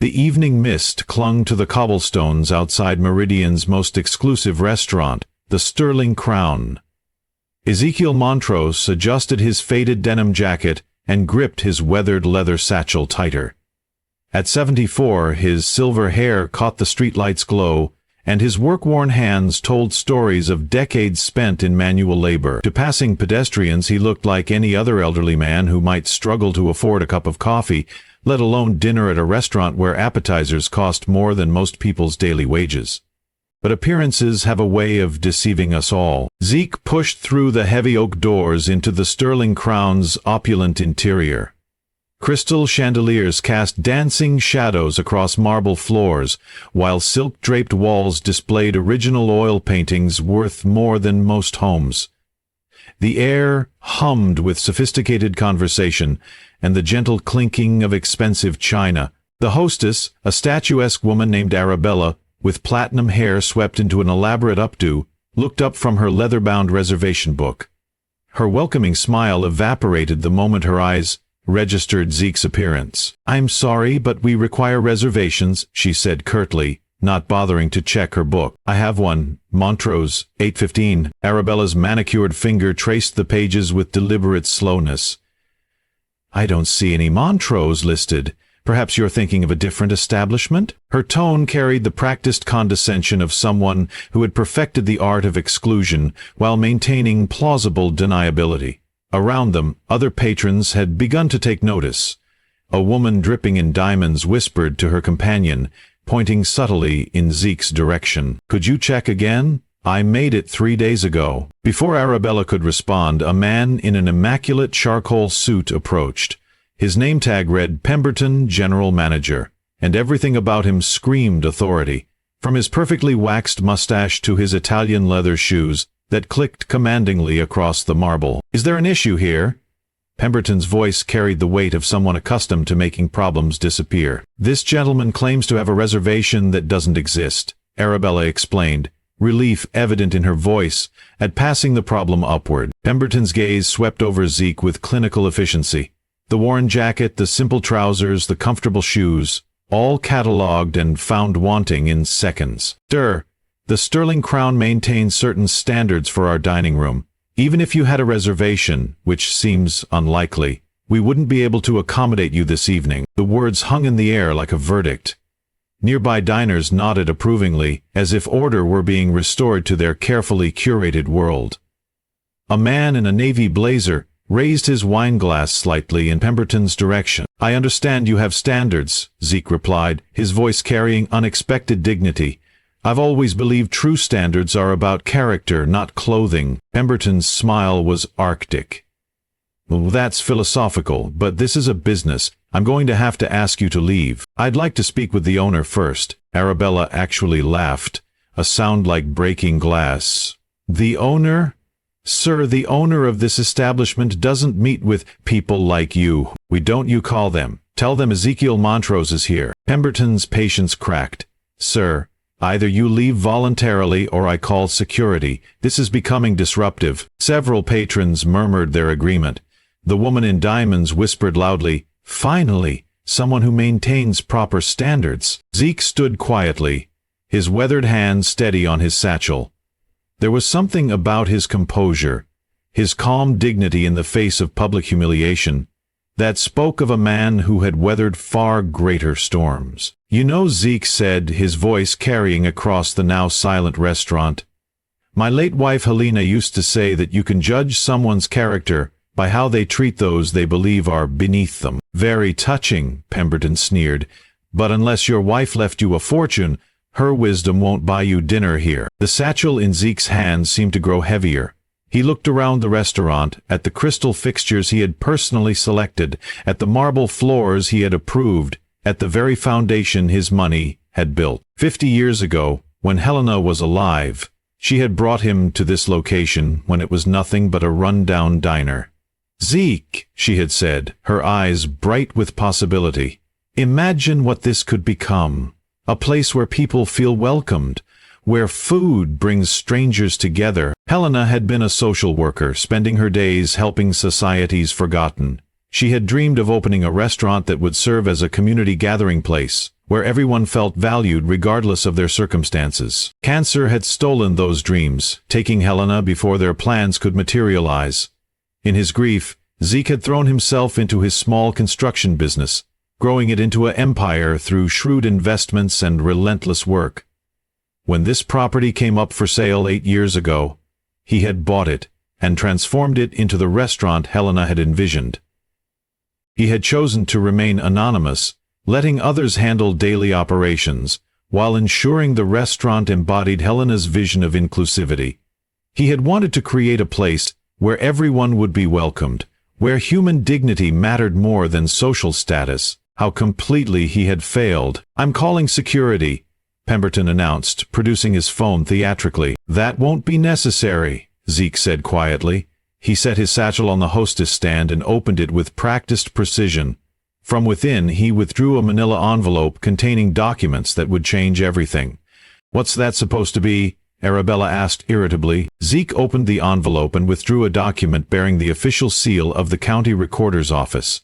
The evening mist clung to the cobblestones outside Meridian's most exclusive restaurant, the Sterling Crown. Ezekiel Montrose adjusted his faded denim jacket and gripped his weathered leather satchel tighter. At 74, his silver hair caught the streetlight's glow, and his work-worn hands told stories of decades spent in manual labor. To passing pedestrians, he looked like any other elderly man who might struggle to afford a cup of coffee, let alone dinner at a restaurant where appetizers cost more than most people's daily wages. But appearances have a way of deceiving us all. Zeke pushed through the heavy oak doors into the Sterling Crown's opulent interior. Crystal chandeliers cast dancing shadows across marble floors, while silk-draped walls displayed original oil paintings worth more than most homes. The air hummed with sophisticated conversation and the gentle clinking of expensive china. The hostess, a statuesque woman named Arabella, with platinum hair swept into an elaborate updo, looked up from her leather-bound reservation book. Her welcoming smile evaporated the moment her eyes registered Zeke's appearance. "I'm sorry, but we require reservations," she said curtly, not bothering to check her book. "I have one. Montrose, 8:15. Arabella's manicured finger traced the pages with deliberate slowness. "I don't see any Montrose listed. Perhaps you're thinking of a different establishment?" Her tone carried the practiced condescension of someone who had perfected the art of exclusion while maintaining plausible deniability. Around them, other patrons had begun to take notice. A woman dripping in diamonds whispered to her companion, pointing subtly in Zeke's direction. "Could you check again? I made it 3 days ago." Before Arabella could respond, a man in an immaculate charcoal suit approached. His name tag read Pemberton General Manager, and everything about him screamed authority, from his perfectly waxed mustache to his Italian leather shoes that clicked commandingly across the marble. "Is there an issue here?" Pemberton's voice carried the weight of someone accustomed to making problems disappear. "This gentleman claims to have a reservation that doesn't exist," Arabella explained, relief evident in her voice at passing the problem upward. Pemberton's gaze swept over Zeke with clinical efficiency. The worn jacket, the simple trousers, the comfortable shoes, all catalogued and found wanting in seconds. "Sir, the Sterling Crown maintains certain standards for our dining room. Even if you had a reservation, which seems unlikely, we wouldn't be able to accommodate you this evening." The words hung in the air like a verdict. Nearby diners nodded approvingly, as if order were being restored to their carefully curated world. A man in a navy blazer raised his wineglass slightly in Pemberton's direction. "I understand you have standards," Zeke replied, his voice carrying unexpected dignity. "I've always believed true standards are about character, not clothing." Pemberton's smile was arctic. "Well, that's philosophical, but this is a business. I'm going to have to ask you to leave. I'd like to speak with the owner first." Arabella actually laughed, a sound like breaking glass. "The owner? Sir, the owner of this establishment doesn't meet with people like you. We don't you call them. Tell them Ezekiel Montrose is here." Pemberton's patience cracked. "Sir, either you leave voluntarily or I call security. This is becoming disruptive." Several patrons murmured their agreement. The woman in diamonds whispered loudly, "Finally, someone who maintains proper standards." Zeke stood quietly, his weathered hand steady on his satchel. There was something about his composure, his calm dignity in the face of public humiliation, that spoke of a man who had weathered far greater storms. "You know," Zeke said, his voice carrying across the now silent restaurant, "my late wife Helena used to say that you can judge someone's character by how they treat those they believe are beneath them." "Very touching," Pemberton sneered, "but unless your wife left you a fortune, her wisdom won't buy you dinner here." The satchel in Zeke's hand seemed to grow heavier. He looked around the restaurant, at the crystal fixtures he had personally selected, at the marble floors he had approved, at the very foundation his money had built. 50 years ago, when Helena was alive, she had brought him to this location when it was nothing but a run-down diner. "Zeke," she had said, her eyes bright with possibility, "imagine what this could become. A place where people feel welcomed, where food brings strangers together." Helena had been a social worker, spending her days helping societies forgotten. She had dreamed of opening a restaurant that would serve as a community gathering place, where everyone felt valued regardless of their circumstances. Cancer had stolen those dreams, taking Helena before their plans could materialize. In his grief, Zeke had thrown himself into his small construction business, growing it into an empire through shrewd investments and relentless work. When this property came up for sale 8 years ago, he had bought it and transformed it into the restaurant Helena had envisioned. He had chosen to remain anonymous, letting others handle daily operations, while ensuring the restaurant embodied Helena's vision of inclusivity. He had wanted to create a place where everyone would be welcomed, where human dignity mattered more than social status. How completely he had failed. "I'm calling security," Pemberton announced, producing his phone theatrically. "That won't be necessary," Zeke said quietly. He set his satchel on the hostess stand and opened it with practiced precision. From within, he withdrew a manila envelope containing documents that would change everything. "What's that supposed to be?" Arabella asked irritably. Zeke opened the envelope and withdrew a document bearing the official seal of the county recorder's office.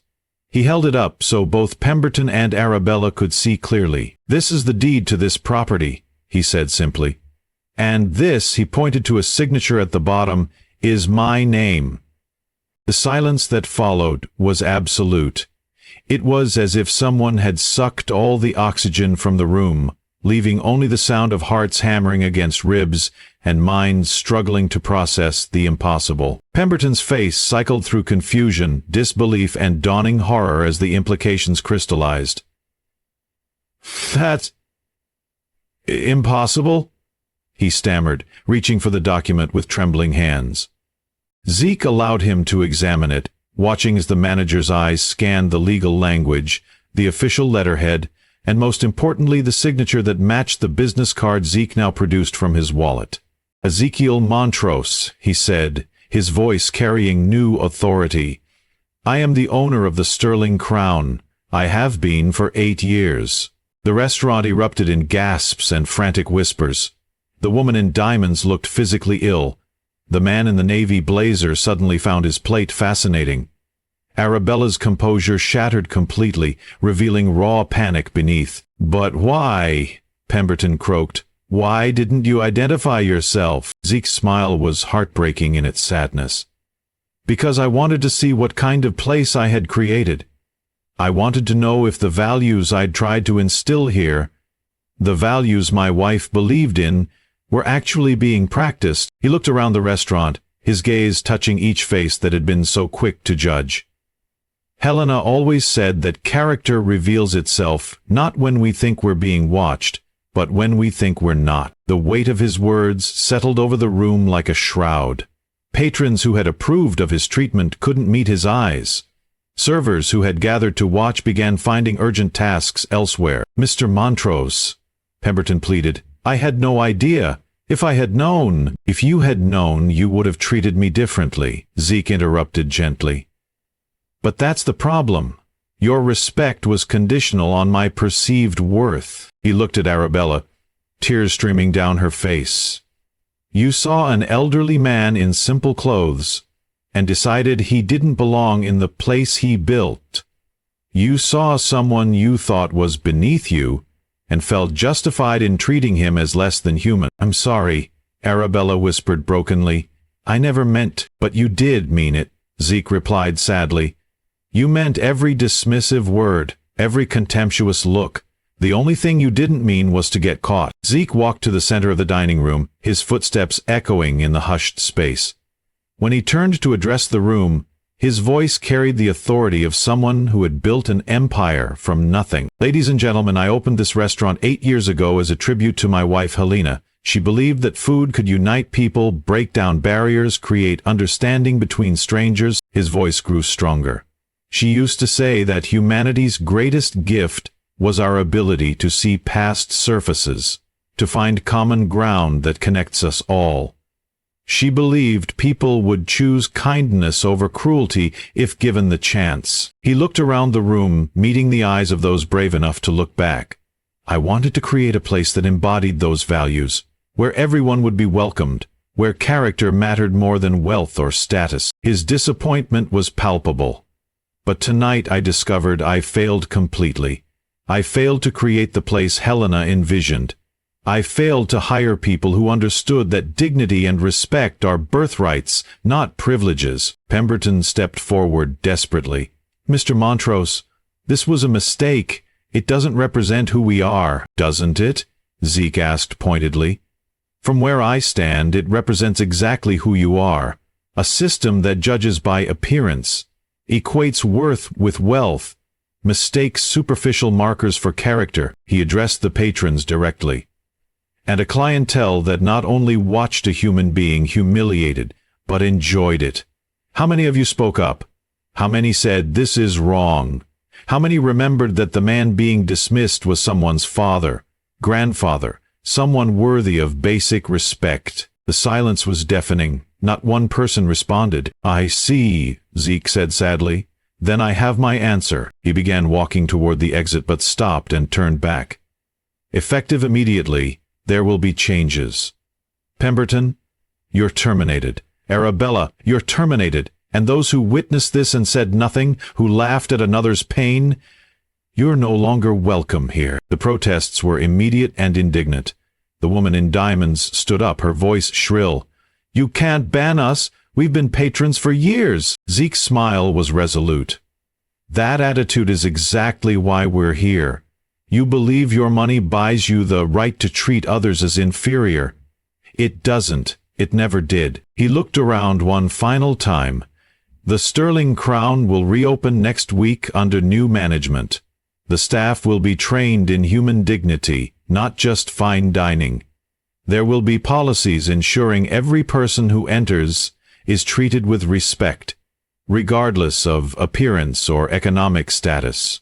He held it up so both Pemberton and Arabella could see clearly. "This is the deed to this property," he said simply. "And this," he pointed to a signature at the bottom, "is my name." The silence that followed was absolute. It was as if someone had sucked all the oxygen from the room, leaving only the sound of hearts hammering against ribs and minds struggling to process the impossible. Pemberton's face cycled through confusion, disbelief, and dawning horror as the implications crystallized. "That's impossible," he stammered, reaching for the document with trembling hands. Zeke allowed him to examine it, watching as the manager's eyes scanned the legal language, the official letterhead, and most importantly the signature that matched the business card Zeke now produced from his wallet. "Ezekiel Montrose," he said, his voice carrying new authority. "I am the owner of the Sterling Crown. I have been for 8 years." The restaurant erupted in gasps and frantic whispers. The woman in diamonds looked physically ill. The man in the navy blazer suddenly found his plate fascinating. Arabella's composure shattered completely, revealing raw panic beneath. "But why?" Pemberton croaked. "Why didn't you identify yourself?" Zeke's smile was heartbreaking in its sadness. "Because I wanted to see what kind of place I had created. I wanted to know if the values I'd tried to instill here, the values my wife believed in, were actually being practiced." He looked around the restaurant, his gaze touching each face that had been so quick to judge. "Helena always said that character reveals itself not when we think we're being watched, but when we think we're not." The weight of his words settled over the room like a shroud. Patrons who had approved of his treatment couldn't meet his eyes. Servers who had gathered to watch began finding urgent tasks elsewhere. "Mr. Montrose," Pemberton pleaded, "I had no idea. If I had known—" "If you had known, you would have treated me differently," Zeke interrupted gently. "But that's the problem. Your respect was conditional on my perceived worth." He looked at Arabella, tears streaming down her face. "You saw an elderly man in simple clothes, and decided he didn't belong in the place he built. You saw someone you thought was beneath you, and felt justified in treating him as less than human." "I'm sorry," Arabella whispered brokenly. "I never meant—" "But you did mean it," Zeke replied sadly. "You meant every dismissive word, every contemptuous look. The only thing you didn't mean was to get caught." Zeke walked to the center of the dining room, his footsteps echoing in the hushed space. When he turned to address the room, his voice carried the authority of someone who had built an empire from nothing. "Ladies and gentlemen, I opened this restaurant 8 years ago as a tribute to my wife Helena. She believed that food could unite people, break down barriers, create understanding between strangers." His voice grew stronger. "She used to say that humanity's greatest gift was our ability to see past surfaces, to find common ground that connects us all. She believed people would choose kindness over cruelty if given the chance." He looked around the room, meeting the eyes of those brave enough to look back. "I wanted to create a place that embodied those values, where everyone would be welcomed, where character mattered more than wealth or status." His disappointment was palpable. "But tonight I discovered I failed completely. I failed to create the place Helena envisioned. I failed to hire people who understood that dignity and respect are birthrights, not privileges. Pemberton stepped forward desperately. Mr. Montrose, this was a mistake. It doesn't represent who we are, doesn't it? Zeke asked pointedly. From where I stand, it represents exactly who you are. A system that judges by appearance, equates worth with wealth, mistakes superficial markers for character. He addressed the patrons directly. And a clientele that not only watched a human being humiliated, but enjoyed it. How many of you spoke up? How many said, "This is wrong"? How many remembered that the man being dismissed was someone's father, grandfather, someone worthy of basic respect? The silence was deafening. Not one person responded. "I see," Zeke said sadly. "Then I have my answer." He began walking toward the exit but stopped and turned back. "Effective immediately, there will be changes. Pemberton, you're terminated. Arabella, you're terminated. And those who witnessed this and said nothing, who laughed at another's pain, you're no longer welcome here." The protests were immediate and indignant. The woman in diamonds stood up, her voice shrill. "You can't ban us. We've been patrons for years." Zeke's smile was resolute. "That attitude is exactly why we're here. You believe your money buys you the right to treat others as inferior. It doesn't. It never did." He looked around one final time. "The Sterling Crown will reopen next week under new management. The staff will be trained in human dignity, not just fine dining. There will be policies ensuring every person who enters is treated with respect, regardless of appearance or economic status."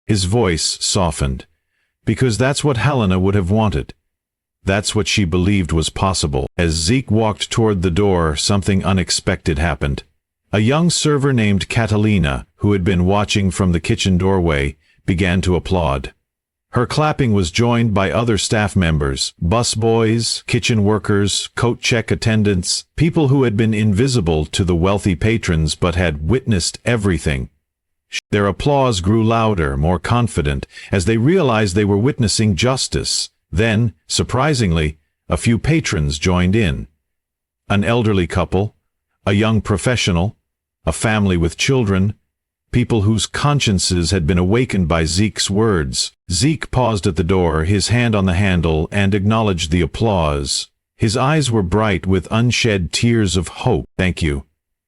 His voice softened. "Because that's what Helena would have wanted. That's what she believed was possible." As Zeke walked toward the door, something unexpected happened. A young server named Catalina, who had been watching from the kitchen doorway, began to applaud. Her clapping was joined by other staff members, busboys, kitchen workers, coat check attendants, people who had been invisible to the wealthy patrons but had witnessed everything. Their applause grew louder, more confident, as they realized they were witnessing justice. Then, surprisingly, a few patrons joined in. An elderly couple, a young professional, a family with children, people whose consciences had been awakened by Zeke's words. Zeke paused at the door, his hand on the handle, and acknowledged the applause. His eyes were bright with unshed tears of hope. "Thank you,"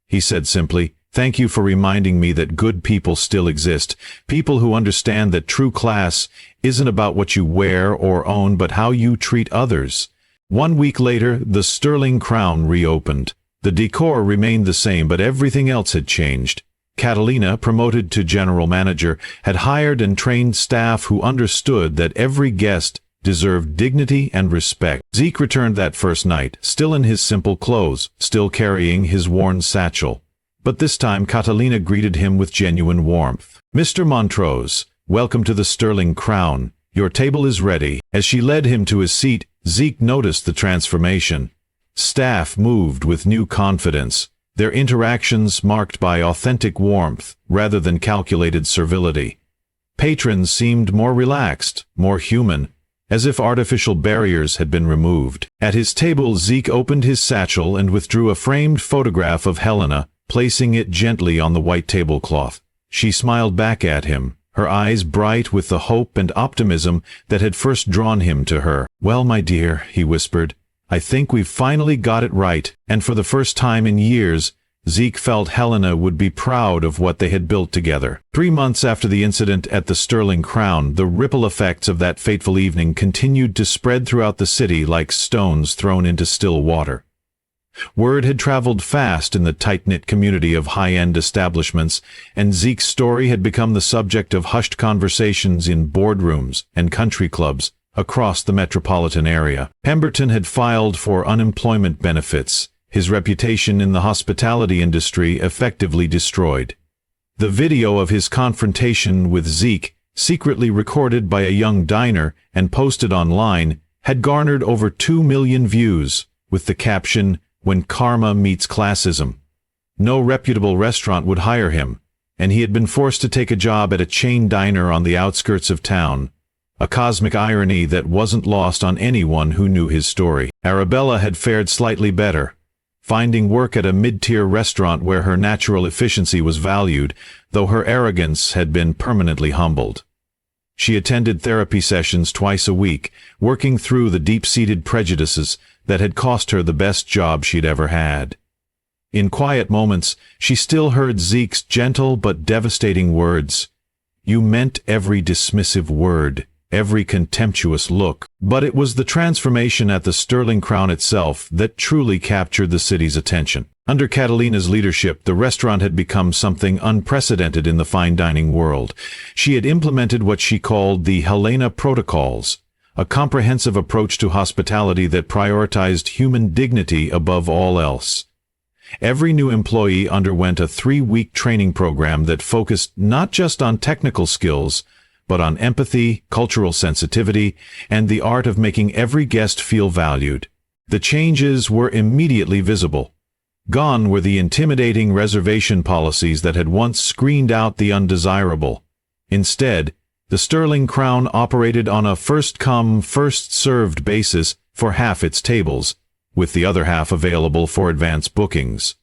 he said simply. "Thank you for reminding me that good people still exist, people who understand that true class isn't about what you wear or own but how you treat others." 1 week later, the Sterling Crown reopened. The decor remained the same, but everything else had changed. Catalina, promoted to general manager, had hired and trained staff who understood that every guest deserved dignity and respect. Zeke returned that first night, still in his simple clothes, still carrying his worn satchel. But this time Catalina greeted him with genuine warmth. "Mr. Montrose, welcome to the Sterling Crown. Your table is ready." As she led him to his seat, Zeke noticed the transformation. Staff moved with new confidence, their interactions marked by authentic warmth rather than calculated servility. Patrons seemed more relaxed, more human, as if artificial barriers had been removed. At his table, Zeke opened his satchel and withdrew a framed photograph of Helena, placing it gently on the white tablecloth. She smiled back at him, her eyes bright with the hope and optimism that had first drawn him to her. "Well, my dear," he whispered, "I think we've finally got it right." And for the first time in years, Zeke felt Helena would be proud of what they had built together. 3 months after the incident at the Sterling Crown, the ripple effects of that fateful evening continued to spread throughout the city like stones thrown into still water. Word had traveled fast in the tight-knit community of high-end establishments, and Zeke's story had become the subject of hushed conversations in boardrooms and country clubs across the metropolitan area. Pemberton had filed for unemployment benefits, his reputation in the hospitality industry effectively destroyed. The video of his confrontation with Zeke, secretly recorded by a young diner and posted online, had garnered over 2 million views, with the caption, "When karma meets classism." No reputable restaurant would hire him, and he had been forced to take a job at a chain diner on the outskirts of town, a cosmic irony that wasn't lost on anyone who knew his story. Arabella had fared slightly better, finding work at a mid-tier restaurant where her natural efficiency was valued, though her arrogance had been permanently humbled. She attended therapy sessions twice a week, working through the deep-seated prejudices that had cost her the best job she'd ever had. In quiet moments, she still heard Zeke's gentle but devastating words. "You meant every dismissive word, every contemptuous look." But it was the transformation at the Sterling Crown itself that truly captured the city's attention. Under Catalina's leadership, the restaurant had become something unprecedented in the fine dining world. She had implemented what she called the Helena protocols, a comprehensive approach to hospitality that prioritized human dignity above all else. Every new employee underwent a 3-week training program that focused not just on technical skills, but on empathy, cultural sensitivity, and the art of making every guest feel valued. The changes were immediately visible. Gone were the intimidating reservation policies that had once screened out the undesirable. Instead, the Sterling Crown operated on a first-come, first-served basis for half its tables, with the other half available for advance bookings.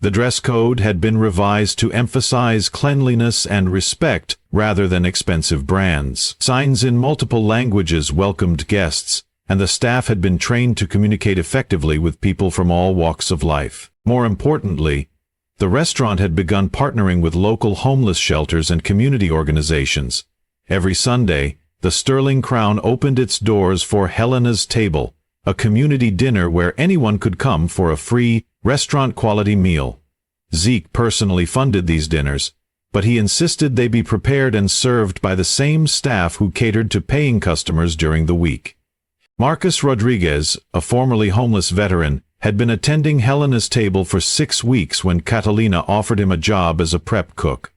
The dress code had been revised to emphasize cleanliness and respect rather than expensive brands. Signs in multiple languages welcomed guests, and the staff had been trained to communicate effectively with people from all walks of life. More importantly, the restaurant had begun partnering with local homeless shelters and community organizations. Every Sunday, the Sterling Crown opened its doors for Helena's Table, a community dinner where anyone could come for a free, restaurant-quality meal. Zeke personally funded these dinners, but he insisted they be prepared and served by the same staff who catered to paying customers during the week. Marcus Rodriguez, a formerly homeless veteran, had been attending Helena's Table for 6 weeks when Catalina offered him a job as a prep cook.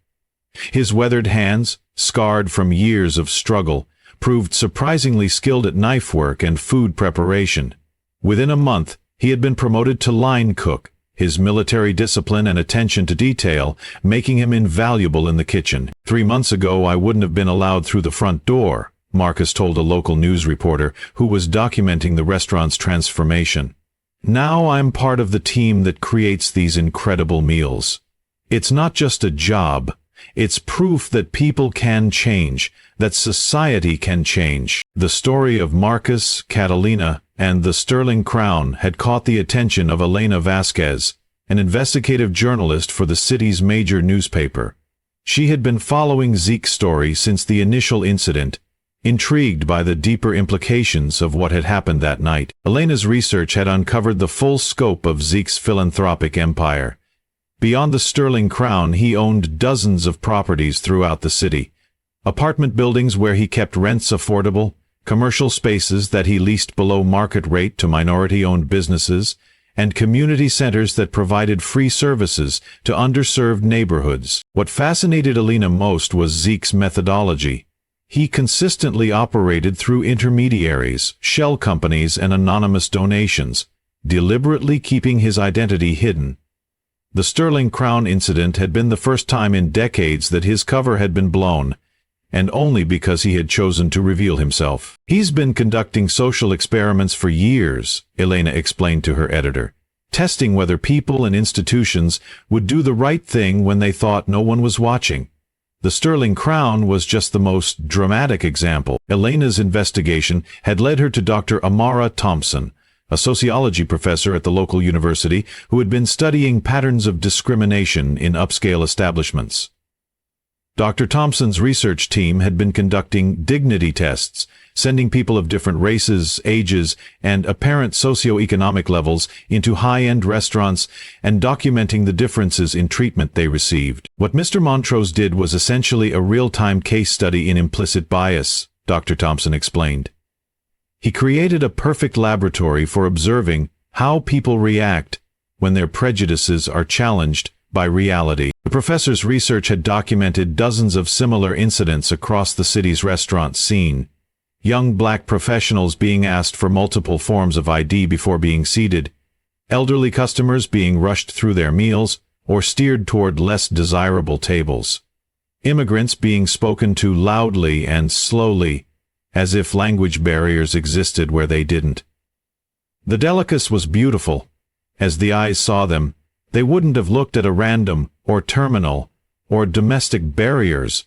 His weathered hands, scarred from years of struggle, proved surprisingly skilled at knife work and food preparation. Within a month, he had been promoted to line cook, his military discipline and attention to detail making him invaluable in the kitchen. 3 months ago, I wouldn't have been allowed through the front door, Marcus told a local news reporter who was documenting the restaurant's transformation. Now I'm part of the team that creates these incredible meals. It's not just a job. It's proof that people can change, that society can change. The story of Marcus, Catalina, and the Sterling Crown had caught the attention of Elena Vasquez, an investigative journalist for the city's major newspaper. She had been following Zeke's story since the initial incident, intrigued by the deeper implications of what had happened that night. Elena's research had uncovered the full scope of Zeke's philanthropic empire. Beyond the Sterling Crown, he owned dozens of properties throughout the city. Apartment buildings where he kept rents affordable, commercial spaces that he leased below market rate to minority-owned businesses, and community centers that provided free services to underserved neighborhoods. What fascinated Elena most was Zeke's methodology. He consistently operated through intermediaries, shell companies, and anonymous donations, deliberately keeping his identity hidden. The Sterling Crown incident had been the first time in decades that his cover had been blown, and only because he had chosen to reveal himself. He's been conducting social experiments for years, Elena explained to her editor, testing whether people and institutions would do the right thing when they thought no one was watching. The Sterling Crown was just the most dramatic example. Elena's investigation had led her to Dr. Amara Thompson, a sociology professor at the local university who had been studying patterns of discrimination in upscale establishments. Dr. Thompson's research team had been conducting dignity tests, sending people of different races, ages, and apparent socioeconomic levels into high-end restaurants and documenting the differences in treatment they received. What Mr. Montrose did was essentially a real-time case study in implicit bias, Dr. Thompson explained. He created a perfect laboratory for observing how people react when their prejudices are challenged by reality. The professor's research had documented dozens of similar incidents across the city's restaurant scene. Young black professionals being asked for multiple forms of ID before being seated, elderly customers being rushed through their meals, or steered toward less desirable tables. Immigrants being spoken to loudly and slowly, as if language barriers existed where they didn't. The delicacy was beautiful. As the eyes saw them, they wouldn't have looked at a random, or terminal, or domestic barriers,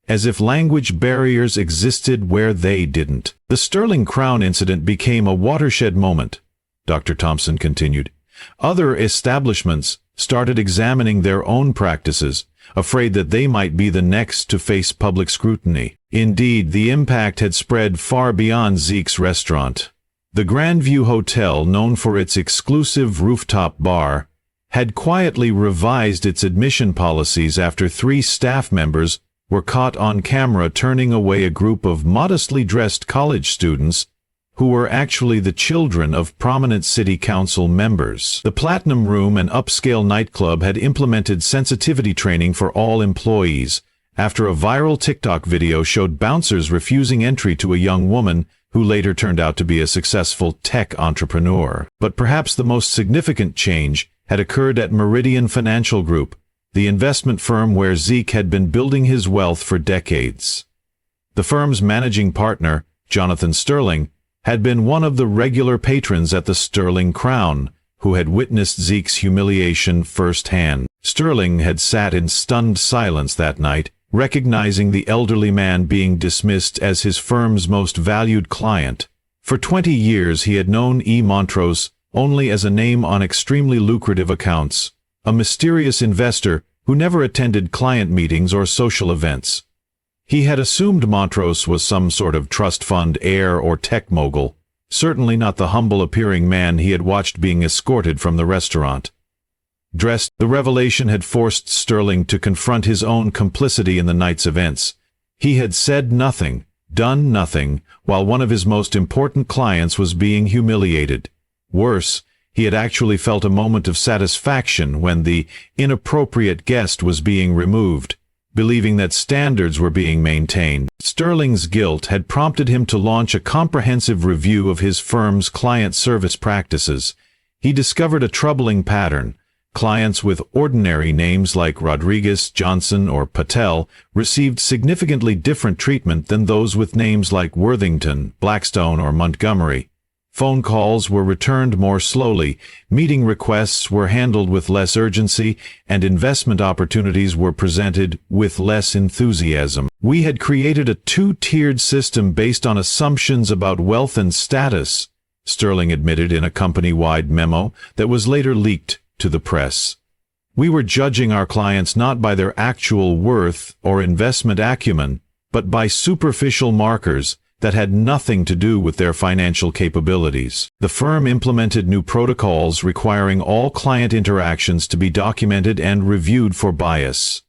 as if language barriers existed where they didn't. The Sterling Crown incident became a watershed moment, Dr. Thompson continued. Other establishments started examining their own practices, afraid that they might be the next to face public scrutiny. Indeed, the impact had spread far beyond Zeke's restaurant. The Grandview Hotel, known for its exclusive rooftop bar, had quietly revised its admission policies after 3 staff members were caught on camera turning away a group of modestly dressed college students who were actually the children of prominent city council members. The Platinum Room, an upscale nightclub, had implemented sensitivity training for all employees after a viral TikTok video showed bouncers refusing entry to a young woman who later turned out to be a successful tech entrepreneur. But perhaps the most significant change had occurred at Meridian Financial Group, the investment firm where Zeke had been building his wealth for decades. The firm's managing partner, Jonathan Sterling, had been one of the regular patrons at the Sterling Crown, who had witnessed Zeke's humiliation firsthand. Sterling had sat in stunned silence that night, recognizing the elderly man being dismissed as his firm's most valued client. For 20 years he had known Montrose only as a name on extremely lucrative accounts, a mysterious investor who never attended client meetings or social events. He had assumed Montrose was some sort of trust fund heir or tech mogul, certainly not the humble-appearing man he had watched being escorted from the restaurant. The revelation had forced Sterling to confront his own complicity in the night's events. He had said nothing, done nothing, while one of his most important clients was being humiliated. Worse, he had actually felt a moment of satisfaction when the inappropriate guest was being removed, believing that standards were being maintained. Sterling's guilt had prompted him to launch a comprehensive review of his firm's client service practices. He discovered a troubling pattern. Clients with ordinary names like Rodriguez, Johnson, or Patel received significantly different treatment than those with names like Worthington, Blackstone, or Montgomery. Phone calls were returned more slowly, meeting requests were handled with less urgency, and investment opportunities were presented with less enthusiasm. We had created a 2-tiered system based on assumptions about wealth and status, Sterling admitted in a company-wide memo that was later leaked to the press. We were judging our clients not by their actual worth or investment acumen, but by superficial markers that had nothing to do with their financial capabilities. The firm implemented new protocols requiring all client interactions to be documented and reviewed for bias.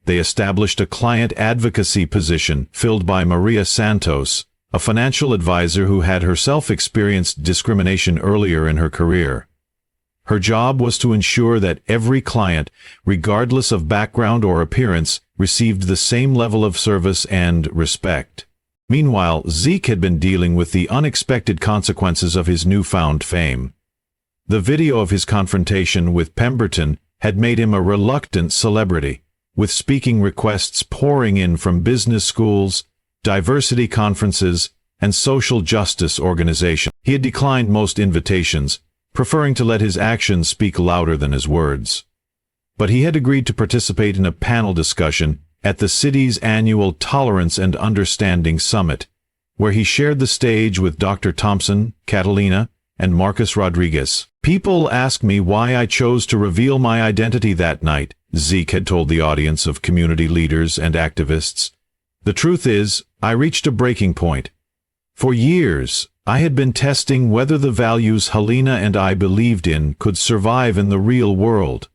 They established a client advocacy position filled by Maria Santos, a financial advisor who had herself experienced discrimination earlier in her career. Her job was to ensure that every client, regardless of background or appearance, received the same level of service and respect. Meanwhile, Zeke had been dealing with the unexpected consequences of his newfound fame. The video of his confrontation with Pemberton had made him a reluctant celebrity, with speaking requests pouring in from business schools, diversity conferences, and social justice organizations. He had declined most invitations, preferring to let his actions speak louder than his words. But he had agreed to participate in a panel discussion at the city's annual Tolerance and Understanding Summit, where he shared the stage with Dr. Thompson, Catalina, and Marcus Rodriguez. People ask me why I chose to reveal my identity that night, Zeke had told the audience of community leaders and activists. The truth is, I reached a breaking point. For years, I had been testing whether the values Helena and I believed in could survive in the real world.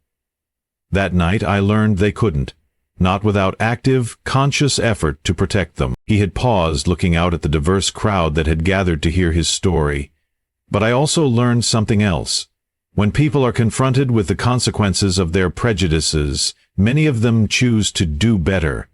That night I learned they couldn't, not without active, conscious effort to protect them. He had paused, looking out at the diverse crowd that had gathered to hear his story. But I also learned something else. When people are confronted with the consequences of their prejudices, many of them choose to do better.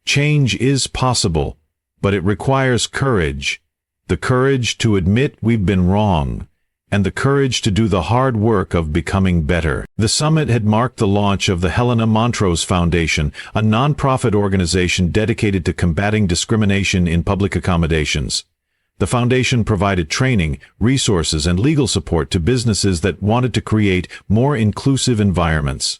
Change is possible, but it requires courage. The courage to admit we've been wrong, and the courage to do the hard work of becoming better. The summit had marked the launch of the Helena Montrose Foundation, a non-profit organization dedicated to combating discrimination in public accommodations. The foundation provided training, resources, and legal support to businesses that wanted to create more inclusive environments.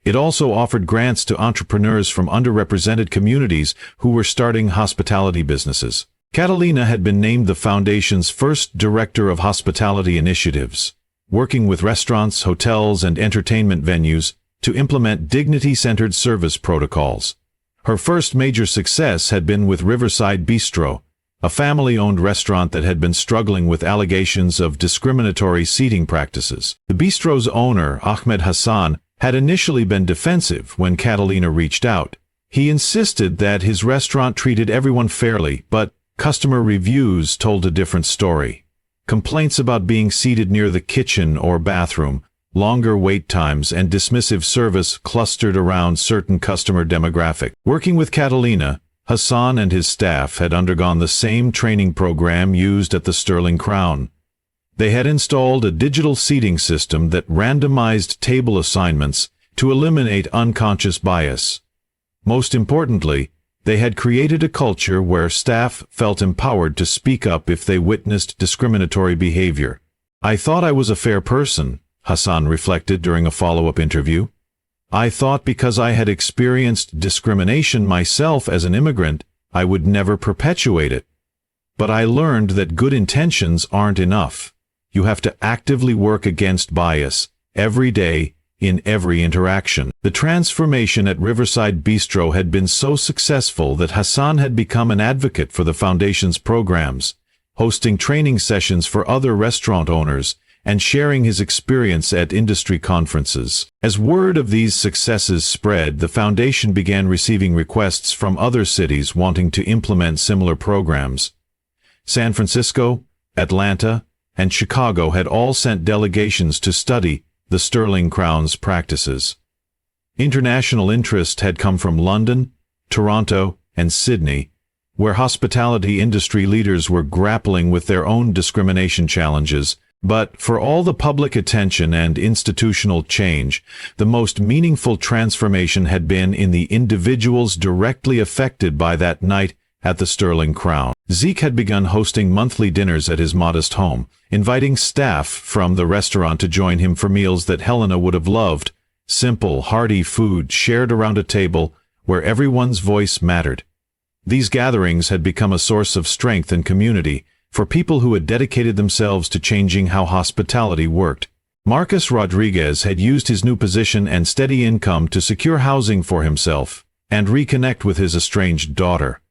It also offered grants to entrepreneurs from underrepresented communities who were starting hospitality businesses. Catalina had been named the foundation's first director of hospitality initiatives, working with restaurants, hotels, and entertainment venues to implement dignity-centered service protocols. Her first major success had been with Riverside Bistro, a family-owned restaurant that had been struggling with allegations of discriminatory seating practices. The bistro's owner, Ahmed Hassan, had initially been defensive when Catalina reached out. He insisted that his restaurant treated everyone fairly, but customer reviews told a different story. Complaints about being seated near the kitchen or bathroom, longer wait times, and dismissive service clustered around certain customer demographic. Working with Catalina, Hassan and his staff had undergone the same training program used at the Sterling Crown. They had installed a digital seating system that randomized table assignments to eliminate unconscious bias. Most importantly, they had created a culture where staff felt empowered to speak up if they witnessed discriminatory behavior. "I thought I was a fair person," Hassan reflected during a follow-up interview. "I thought because I had experienced discrimination myself as an immigrant, I would never perpetuate it. But I learned that good intentions aren't enough. You have to actively work against bias, every day, in every interaction." The transformation at Riverside Bistro had been so successful that Hassan had become an advocate for the foundation's programs, hosting training sessions for other restaurant owners, and sharing his experience at industry conferences. As word of these successes spread, the foundation began receiving requests from other cities wanting to implement similar programs. San Francisco, Atlanta, and Chicago had all sent delegations to study the Sterling Crown's practices. International interest had come from London, Toronto, and Sydney, where hospitality industry leaders were grappling with their own discrimination challenges. But for all the public attention and institutional change, the most meaningful transformation had been in the individuals directly affected by that night at the Sterling Crown. Zeke had begun hosting monthly dinners at his modest home, inviting staff from the restaurant to join him for meals that Helena would have loved, simple, hearty food shared around a table where everyone's voice mattered. These gatherings had become a source of strength and community for people who had dedicated themselves to changing how hospitality worked. Marcus Rodriguez had used his new position and steady income to secure housing for himself and reconnect with his estranged daughter.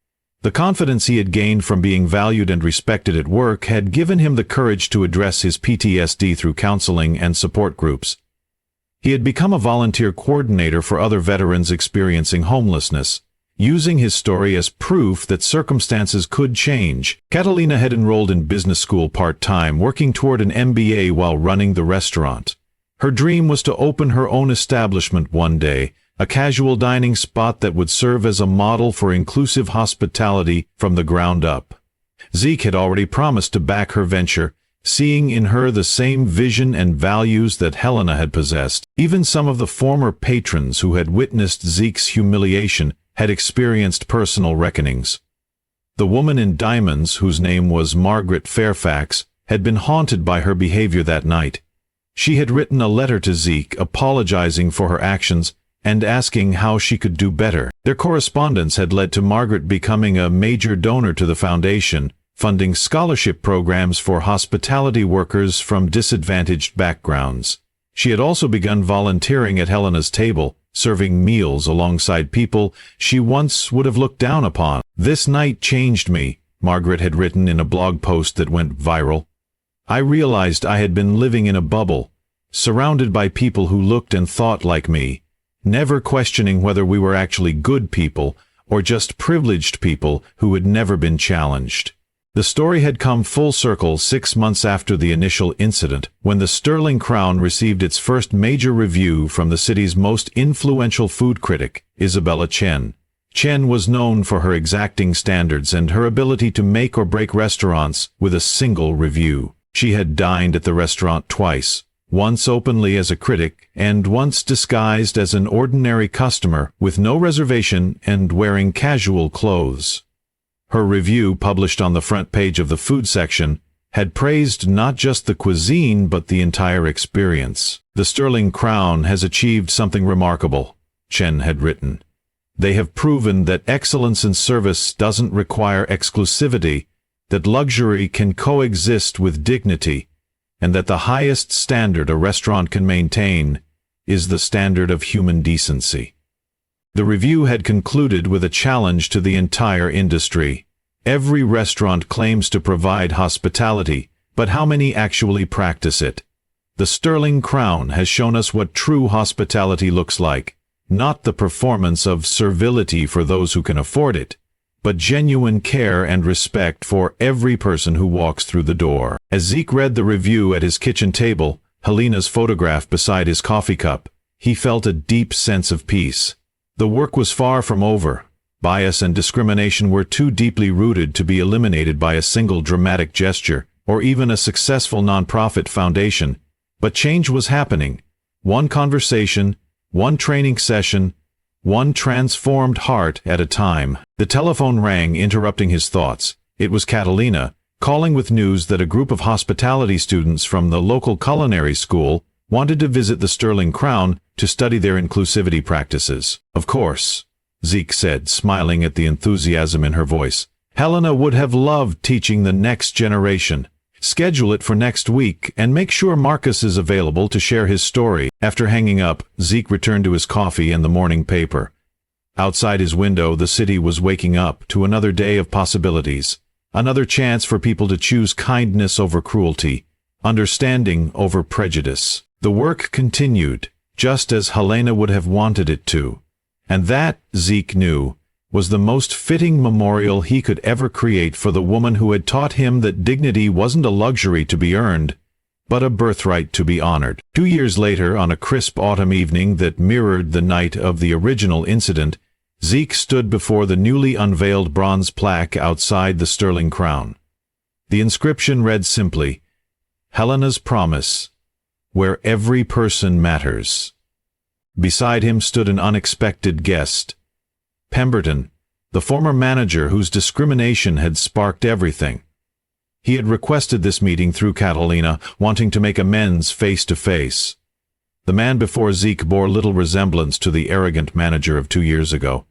The confidence he had gained from being valued and respected at work had given him the courage to address his PTSD through counseling and support groups. He had become a volunteer coordinator for other veterans experiencing homelessness, using his story as proof that circumstances could change. Catalina had enrolled in business school part-time, working toward an MBA while running the restaurant. Her dream was to open her own establishment one day, a casual dining spot that would serve as a model for inclusive hospitality from the ground up. Zeke had already promised to back her venture, seeing in her the same vision and values that Helena had possessed. Even some of the former patrons who had witnessed Zeke's humiliation had experienced personal reckonings. The woman in diamonds, whose name was Margaret Fairfax, had been haunted by her behavior that night. She had written a letter to Zeke apologizing for her actions and asking how she could do better. Their correspondence had led to Margaret becoming a major donor to the foundation, funding scholarship programs for hospitality workers from disadvantaged backgrounds. She had also begun volunteering at Helena's table, serving meals alongside people she once would have looked down upon. "This night changed me," Margaret had written in a blog post that went viral. "I realized I had been living in a bubble, surrounded by people who looked and thought like me, never questioning whether we were actually good people or just privileged people who had never been challenged." The story had come full circle 6 months after the initial incident, when the Sterling Crown received its first major review from the city's most influential food critic, Isabella Chen. Chen was known for her exacting standards and her ability to make or break restaurants with a single review. She had dined at the restaurant twice, once openly as a critic and once disguised as an ordinary customer with no reservation and wearing casual clothes. Her review, published on the front page of the food section, had praised not just the cuisine but the entire experience. "The Sterling Crown has achieved something remarkable," Chen had written. "They have proven that excellence in service doesn't require exclusivity, that luxury can coexist with dignity, and that the highest standard a restaurant can maintain is the standard of human decency." The review had concluded with a challenge to the entire industry. Every restaurant claims to provide hospitality, but how many actually practice it? The Sterling Crown has shown us what true hospitality looks like, not the performance of servility for those who can afford it, but genuine care and respect for every person who walks through the door. As Zeke read the review at his kitchen table, Helena's photograph beside his coffee cup, he felt a deep sense of peace. The work was far from over. Bias and discrimination were too deeply rooted to be eliminated by a single dramatic gesture, or even a successful nonprofit foundation. But change was happening. One conversation, one training session, one transformed heart at a time. The telephone rang, interrupting his thoughts. It was Catalina, calling with news that a group of hospitality students from the local culinary school wanted to visit the Sterling Crown to study their inclusivity practices. "Of course," Zeke said, smiling at the enthusiasm in her voice. "Helena would have loved teaching the next generation. Schedule it for next week and make sure Marcus is available to share his story." After hanging up, Zeke returned to his coffee and the morning paper. Outside his window, the city was waking up to another day of possibilities, another chance for people to choose kindness over cruelty, understanding over prejudice. The work continued, just as Helena would have wanted it to. And that, Zeke knew, was the most fitting memorial he could ever create for the woman who had taught him that dignity wasn't a luxury to be earned, but a birthright to be honored. 2 years later, on a crisp autumn evening that mirrored the night of the original incident, Zeke stood before the newly unveiled bronze plaque outside the Sterling Crown. The inscription read simply, "Helena's Promise, where every person matters." Beside him stood an unexpected guest. Pemberton, the former manager whose discrimination had sparked everything. He had requested this meeting through Catalina, wanting to make amends face to face. The man before Zeke bore little resemblance to the arrogant manager of 2 years ago.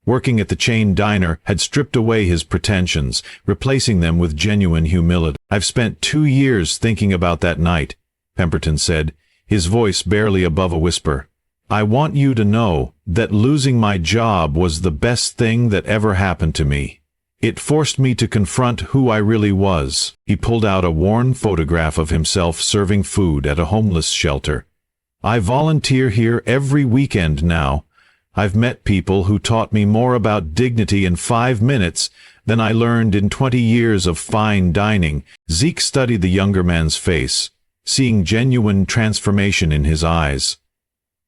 Working at the chain diner had stripped away his pretensions, replacing them with genuine humility. "I've spent 2 years thinking about that night," Pemberton said, his voice barely above a whisper. "I want you to know that losing my job was the best thing that ever happened to me. It forced me to confront who I really was." He pulled out a worn photograph of himself serving food at a homeless shelter. "I volunteer here every weekend now. I've met people who taught me more about dignity in 5 minutes than I learned in 20 years of fine dining." Zeke studied the younger man's face, seeing genuine transformation in his eyes.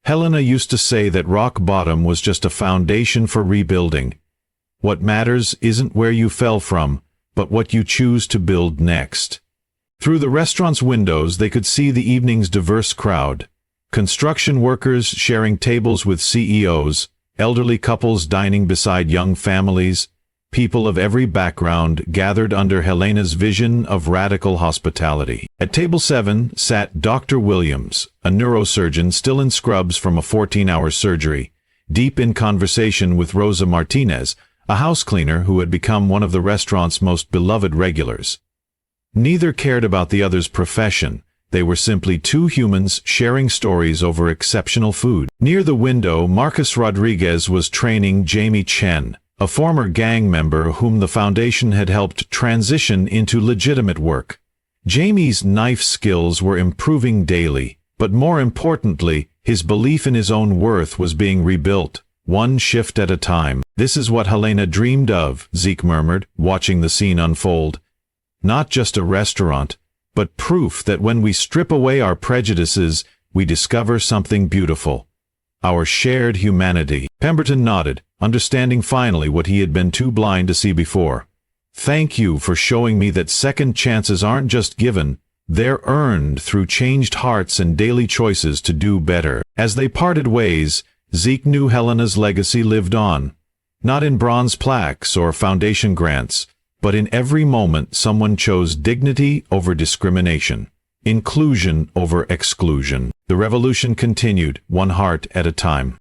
Helena used to say that rock bottom was just a foundation for rebuilding. What matters isn't where you fell from, but what you choose to build next. Through the restaurant's windows they could see the evening's diverse crowd. Construction workers sharing tables with CEOs, elderly couples dining beside young families, people of every background gathered under Helena's vision of radical hospitality. At table 7 sat Dr. Williams, a neurosurgeon still in scrubs from a 14-hour surgery, deep in conversation with Rosa Martinez, a house cleaner who had become one of the restaurant's most beloved regulars. Neither cared about the other's profession. They were simply two humans sharing stories over exceptional food. Near the window, Marcus Rodriguez was training Jamie Chen, a former gang member whom the foundation had helped transition into legitimate work. Jamie's knife skills were improving daily, but more importantly, his belief in his own worth was being rebuilt, one shift at a time. "This is what Helena dreamed of," Zeke murmured, watching the scene unfold. "Not just a restaurant, but proof that when we strip away our prejudices, we discover something beautiful. Our shared humanity." Pemberton nodded, understanding finally what he had been too blind to see before. Thank you for showing me that second chances aren't just given, they're earned through changed hearts and daily choices to do better." As they parted ways, Zeke knew Helena's legacy lived on. Not in bronze plaques or foundation grants, but in every moment someone chose dignity over discrimination, inclusion over exclusion. The revolution continued, one heart at a time.